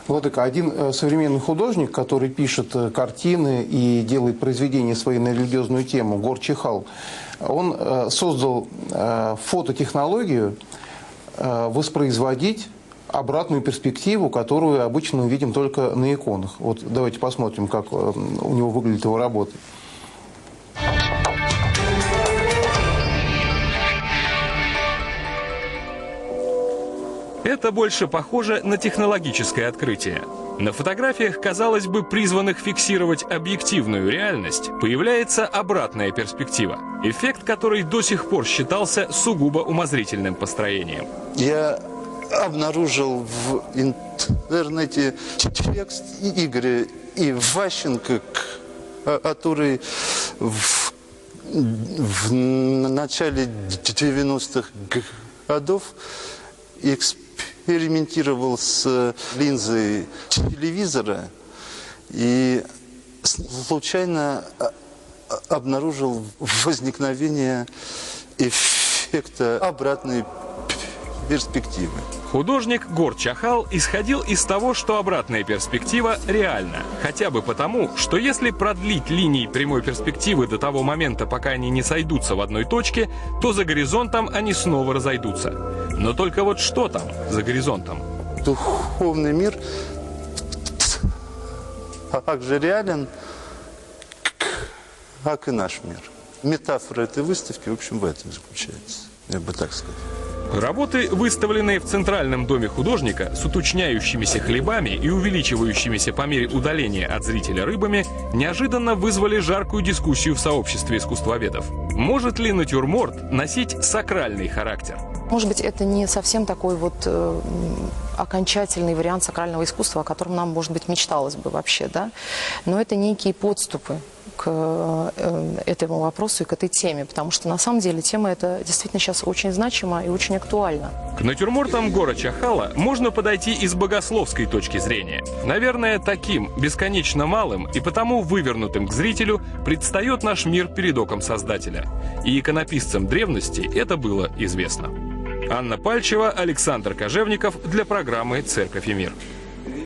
Владыка, один современный художник, который пишет картины и делает произведения свои на религиозную тему, Гор Чахал, он создал фототехнологию воспроизводить обратную перспективу, которую обычно мы видим только на иконах. Вот давайте посмотрим, как у него выглядит его работа. Это больше похоже на технологическое открытие. На фотографиях, казалось бы, призванных фиксировать объективную реальность, появляется обратная перспектива. Эффект, который до сих пор считался сугубо умозрительным построением. Я обнаружил в интернете текст Игоря Иващенко, который в начале 90-х годов экспериментировал с линзой телевизора и случайно обнаружил возникновение эффекта обратной перспективы. Художник Гор Чахал исходил из того, что обратная перспектива реальна. Хотя бы потому, что если продлить линии прямой перспективы до того момента, пока они не сойдутся в одной точке, то за горизонтом они снова разойдутся. Но только вот что там за горизонтом? Духовный мир также реален, как и наш мир. Метафора этой выставки, в общем, в этом заключается, я бы так сказал. Работы, выставленные в Центральном доме художника с уточняющимися хлебами и увеличивающимися по мере удаления от зрителя рыбами, неожиданно вызвали жаркую дискуссию в сообществе искусствоведов. Может ли натюрморт носить сакральный характер? Может быть, это не совсем такой вот окончательный вариант сакрального искусства, о котором нам, может быть, мечталось бы вообще, да? Но это некие подступы к этому вопросу и к этой теме, потому что на самом деле тема эта действительно сейчас очень значима и очень актуальна. К натюрмортам Гора Чахала можно подойти и с богословской точки зрения. Наверное, таким бесконечно малым и потому вывернутым к зрителю предстает наш мир перед оком Создателя. И иконописцам древности это было известно. Анна Пальчева, Александр Кожевников для программы «Церковь и мир».